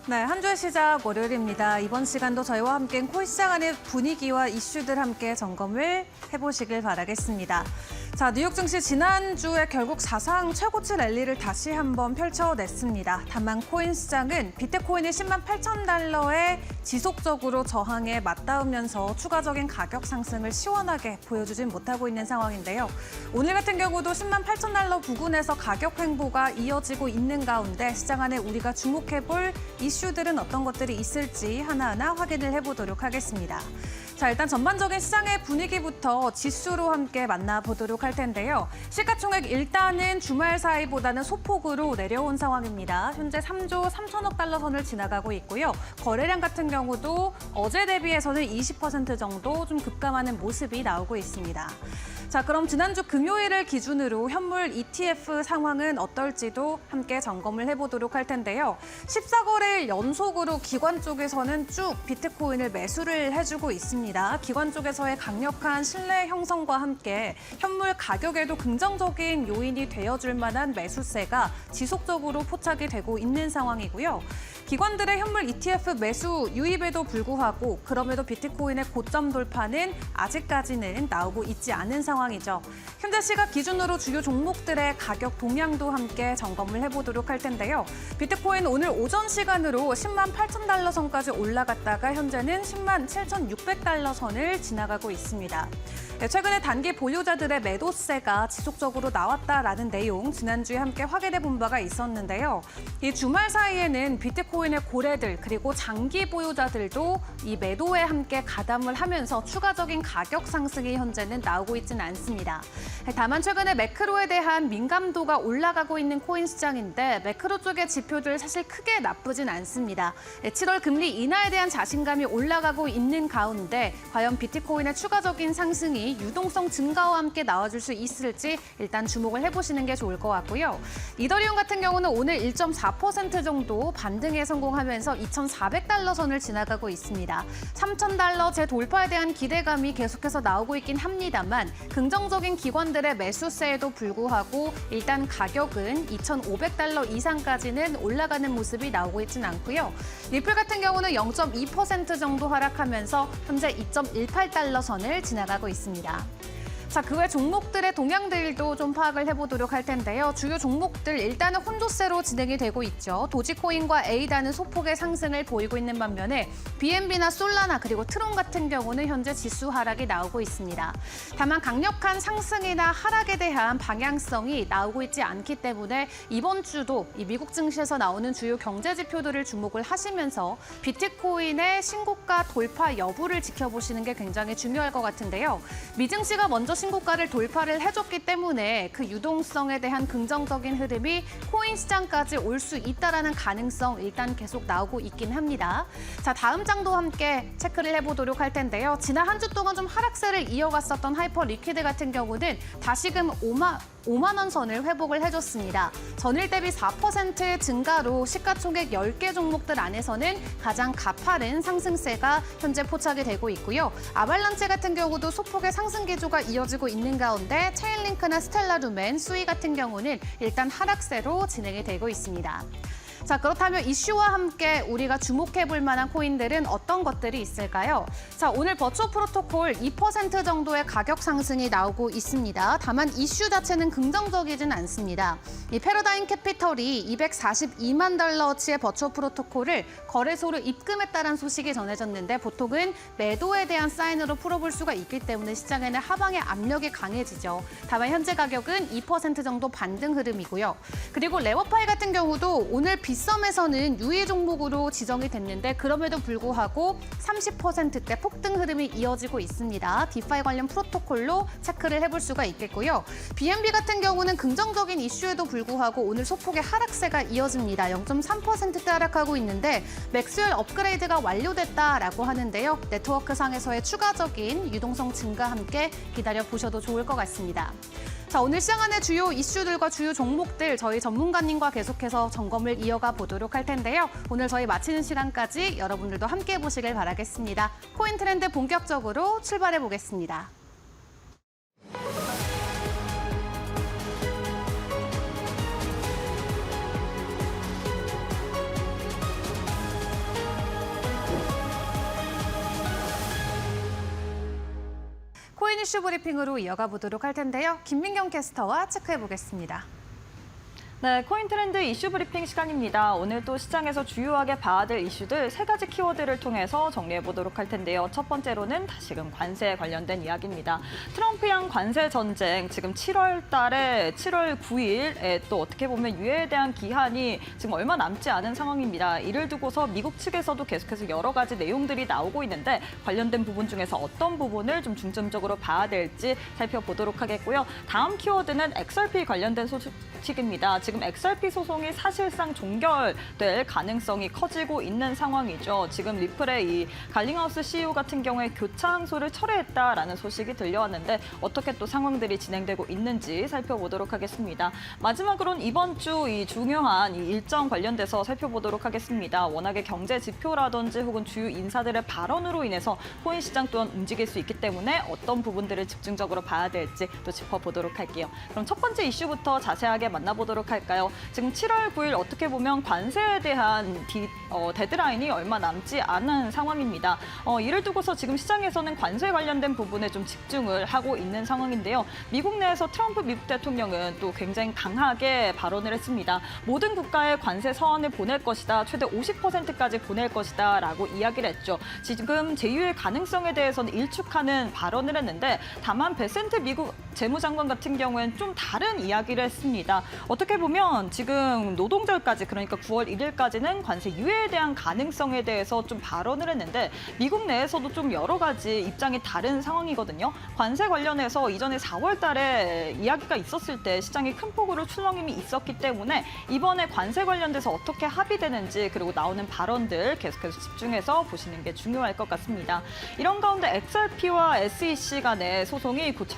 네, 한 주의 시작 월요일입니다. 이번 시간도 저희와 함께 코인 시장 안의 분위기와 이슈들 함께 점검을 해보시길 바라겠습니다. 자, 뉴욕 증시 지난주에 결국 사상 최고치 랠리를 다시 한번 펼쳐냈습니다. 다만 코인 시장은 비트코인이 10만 8천 달러에 지속적으로 저항에 맞닿으면서 추가적인 가격 상승을 시원하게 보여주진 못하고 있는 상황인데요. 오늘 같은 경우도 10만 8천 달러 부근에서 가격 횡보가 이어지고 있는 가운데 시장 안에 우리가 주목해볼 이슈들은 어떤 것들이 있을지 하나하나 확인을 해보도록 하겠습니다. 자, 일단 전반적인 시장의 분위기부터 지수로 함께 만나보도록 할 텐데요. 시가총액 일단은 주말 사이보다는 소폭으로 내려온 상황입니다. 현재 3조 3천억 달러 선을 지나가고 있고요. 거래량 같은 경우도 어제 대비해서는 20% 정도 좀 급감하는 모습이 나오고 있습니다. 자, 그럼 지난주 금요일을 기준으로 현물 ETF 상황은 어떨지도 함께 점검을 해보도록 할 텐데요. 14거래일 연속으로 기관 쪽에서는 쭉 비트코인을 매수를 해주고 있습니다. 기관 쪽에서의 강력한 신뢰 형성과 함께 현물 가격에도 긍정적인 요인이 되어줄 만한 매수세가 지속적으로 포착이 되고 있는 상황이고요. 기관들의 현물 ETF 매수 유입에도 불구하고 그럼에도 비트코인의 고점 돌파는 아직까지는 나오고 있지 않은 상황이죠. 현재 시각 기준으로 주요 종목들의 가격 동향도 함께 점검을 해보도록 할 텐데요. 비트코인 오늘 오전 시간으로 10만 8천 달러 선까지 올라갔다가 현재는 10만 7,600달러 선을 지나가고 있습니다. 최근에 단기 보유자들의 매도세가 지속적으로 나왔다라는 내용 지난주에 함께 확인해 본 바가 있었는데요. 이 주말 사이에는 비트코인의 고래들 그리고 장기 보유자들도 이 매도에 함께 가담을 하면서 추가적인 가격 상승이 현재는 나오고 있지는 않습니다. 다만 최근에 매크로에 대한 민감도가 올라가고 있는 코인 시장인데 매크로 쪽의 지표들 사실 크게 나쁘진 않습니다. 7월 금리 인하에 대한 자신감이 올라가고 있는 가운데 과연 비트코인의 추가적인 상승이 유동성 증가와 함께 나와줄 수 있을지 일단 주목을 해보시는 게 좋을 것 같고요. 이더리움 같은 경우는 오늘 1.4% 정도 반등에 성공하면서 2,400달러 선을 지나가고 있습니다. 3,000달러 재돌파에 대한 기대감이 계속해서 나오고 있긴 합니다만 긍정적인 기관들의 매수세에도 불구하고 일단 가격은 2,500달러 이상까지는 올라가는 모습이 나오고 있진 않고요. 리플 같은 경우는 0.2% 정도 하락하면서 현재 2.18달러 선을 지나가고 있습니다. 자, 그 외 종목들의 동향들도 좀 파악을 해보도록 할 텐데요. 주요 종목들 일단은 혼조세로 진행이 되고 있죠. 도지코인과 에이다는 소폭의 상승을 보이고 있는 반면에 BNB나 솔라나 그리고 트론 같은 경우는 현재 지수 하락이 나오고 있습니다. 다만 강력한 상승이나 하락에 대한 방향성이 나오고 있지 않기 때문에 이번 주도 이 미국 증시에서 나오는 주요 경제 지표들을 주목을 하시면서 비트코인의 신고가 돌파 여부를 지켜보시는 게 굉장히 중요할 것 같은데요. 미증시가 먼저 신고가를 돌파를 해줬기 때문에 그 유동성에 대한 긍정적인 흐름이 코인 시장까지 올 수 있다라는 가능성 일단 계속 나오고 있긴 합니다. 자, 다음 장도 함께 체크를 해보도록 할 텐데요. 지난 한 주 동안 좀 하락세를 이어갔었던 하이퍼 리퀴드 같은 경우는 다시금 5만 원 선을 회복을 해줬습니다. 전일 대비 4% 증가로 시가총액 10개 종목들 안에서는 가장 가파른 상승세가 현재 포착이 되고 있고요. 아발란체 같은 경우도 소폭의 상승 기조가 이어지고 있는 가운데 체인링크나 스텔라루멘, 수이 같은 경우는 일단 하락세로 진행이 되고 있습니다. 자, 그렇다면 이슈와 함께 우리가 주목해볼 만한 코인들은 어떤 것들이 있을까요? 자, 오늘 버추어 프로토콜 2% 정도의 가격 상승이 나오고 있습니다. 다만 이슈 자체는 긍정적이진 않습니다. 이 패러다임 캐피털이 242만 달러어치의 버추어 프로토콜을 거래소로 입금했다는 소식이 전해졌는데 보통은 매도에 대한 사인으로 풀어볼 수가 있기 때문에 시장에는 하방의 압력이 강해지죠. 다만 현재 가격은 2% 정도 반등 흐름이고요. 그리고 레버파이 같은 경우도 오늘 빗썸에서는 유의 종목으로 지정이 됐는데 그럼에도 불구하고 30%대 폭등 흐름이 이어지고 있습니다. 디파이 관련 프로토콜로 체크를 해볼 수가 있겠고요. BNB 같은 경우는 긍정적인 이슈에도 불구하고 오늘 소폭의 하락세가 이어집니다. 0.3%대 하락하고 있는데 맥스웰 업그레이드가 완료됐다라고 하는데요. 네트워크상에서의 추가적인 유동성 증가와 함께 기다려보셔도 좋을 것 같습니다. 자, 오늘 시장 안의 주요 이슈들과 주요 종목들 저희 전문가님과 계속해서 점검을 이어가 보도록 할 텐데요. 오늘 저희 마치는 시간까지 여러분들도 함께 해보시길 바라겠습니다. 코인 트렌드 본격적으로 출발해 보겠습니다. 코인 이슈 브리핑으로 이어가 보도록 할 텐데요. 김민경 캐스터와 체크해 보겠습니다. 네, 코인 트렌드 이슈 브리핑 시간입니다. 오늘 또 시장에서 주요하게 봐야 될 이슈들 3가지 키워드를 통해서 정리해 보도록 할 텐데요. 첫 번째로는 다시금 관세에 관련된 이야기입니다. 트럼프양 관세 전쟁 지금 7월 9일에 또 어떻게 보면 유예에 대한 기한이 지금 얼마 남지 않은 상황입니다. 이를 두고서 미국 측에서도 계속해서 여러 가지 내용들이 나오고 있는데 관련된 부분 중에서 어떤 부분을 좀 중점적으로 봐야 될지 살펴보도록 하겠고요. 다음 키워드는 XRP 관련된 소식입니다. 지금 XRP 소송이 사실상 종결될 가능성이 커지고 있는 상황이죠. 지금 리플의 이 갈링하우스 CEO 같은 경우에 교차 항소를 철회했다라는 소식이 들려왔는데 어떻게 또 상황들이 진행되고 있는지 살펴보도록 하겠습니다. 마지막으로는 이번 주 이 중요한 이 일정 관련돼서 살펴보도록 하겠습니다. 워낙에 경제 지표라든지 혹은 주요 인사들의 발언으로 인해서 코인 시장 또한 움직일 수 있기 때문에 어떤 부분들을 집중적으로 봐야 될지 또 짚어보도록 할게요. 그럼 첫 번째 이슈부터 자세하게 만나보도록 할게요. 지금 7월 9일 어떻게 보면 관세에 대한 데드라인이 얼마 남지 않은 상황입니다. 이를 두고서 지금 시장에서는 관세 관련된 부분에 좀 집중을 하고 있는 상황인데요. 미국 내에서 트럼프 미국 대통령은 또 굉장히 강하게 발언을 했습니다. 모든 국가에 관세 서한을 보낼 것이다. 최대 50%까지 보낼 것이다. 라고 이야기를 했죠. 지금 제휴의 가능성에 대해서는 일축하는 발언을 했는데 다만 베센트 미국 재무장관 같은 경우에는 좀 다른 이야기를 했습니다. 어떻게 보면 지금 노동절까지 그러니까 9월 1일까지는 관세 유예에 대한 가능성에 대해서 좀 발언을 했는데 미국 내에서도 좀 여러 가지 입장이 다른 상황이거든요. 관세 관련해서 이전에 4월 달에 이야기가 있었을 때 시장이 큰 폭으로 출렁임이 있었기 때문에 이번에 관세 관련돼서 어떻게 합의되는지 그리고 나오는 발언들 계속해서 집중해서 보시는 게 중요할 것 같습니다. 이런 가운데 XRP와 SEC 간의 소송이 곧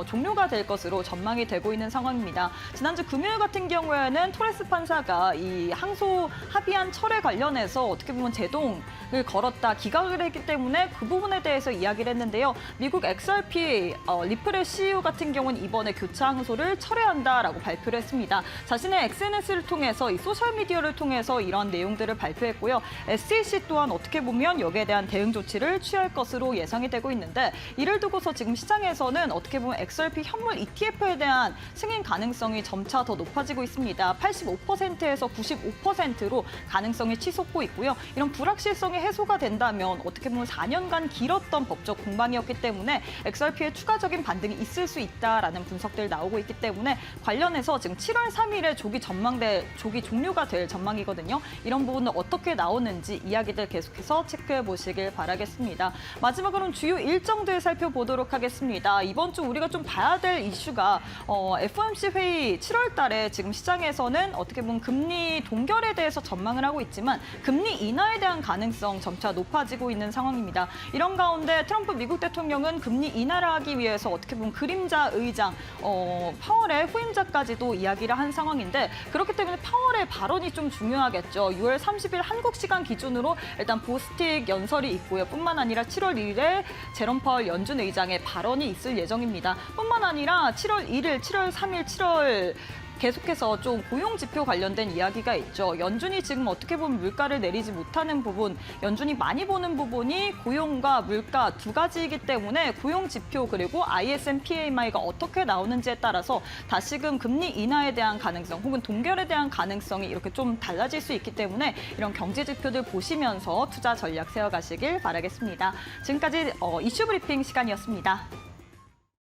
종료가 될 것으로 전망이 되고 있는 상황입니다. 지난주 금요일 같은 경우에는 토레스 판사가 이 항소 합의안 철회 관련해서 어떻게 보면 제동을 걸었다, 기각을 했기 때문에 그 부분에 대해서 이야기를 했는데요. 미국 XRP 리플의 CEO 같은 경우는 이번에 교차 항소를 철회한다라고 발표를 했습니다. 자신의 SNS를 통해서 이 소셜미디어를 통해서 이런 내용들을 발표했고요. SEC 또한 어떻게 보면 여기에 대한 대응 조치를 취할 것으로 예상이 되고 있는데 이를 두고서 지금 시장에서는 어떻게 보면 XRP 현물 ETF에 대한 승인 가능성이 점차 더 높아지고 있습니다. 85%에서 95%로 가능성이 치솟고 있고요. 이런 불확실성이 해소가 된다면 어떻게 보면 4년간 길었던 법적 공방이었기 때문에 XRP에 추가적인 반등이 있을 수 있다라는 분석들 나오고 있기 때문에 관련해서 지금 7월 3일에 조기 종료가 될 전망이거든요. 이런 부분은 어떻게 나오는지 이야기들 계속해서 체크해 보시길 바라겠습니다. 마지막으로는 주요 일정들 살펴보도록 하겠습니다. 이번 주 우리가 좀 봐야 될 이슈가 FOMC 회의 7월 달에 지금 시장에서는 어떻게 보면 금리 동결에 대해서 전망을 하고 있지만 금리 인하에 대한 가능성 점차 높아지고 있는 상황입니다. 이런 가운데 트럼프 미국 대통령은 금리 인하를 하기 위해서 어떻게 보면 그림자 의장, 파월의 후임자까지도 이야기를 한 상황인데 그렇기 때문에 파월의 발언이 좀 중요하겠죠. 6월 30일 한국 시간 기준으로 일단 보스틱 연설이 있고요. 뿐만 아니라 7월 1일에 제롬 파월 연준 의장의 발언이 있을 예정입니다. 뿐만 아니라 7월 1일, 7월 3일, 7월 계속해서 좀 고용 지표 관련된 이야기가 있죠. 연준이 지금 어떻게 보면 물가를 내리지 못하는 부분, 연준이 많이 보는 부분이 고용과 물가 두 가지이기 때문에 고용 지표 그리고 ISM PMI가 어떻게 나오는지에 따라서 다시금 금리 인하에 대한 가능성 혹은 동결에 대한 가능성이 이렇게 좀 달라질 수 있기 때문에 이런 경제 지표들 보시면서 투자 전략 세워가시길 바라겠습니다. 지금까지 이슈 브리핑 시간이었습니다.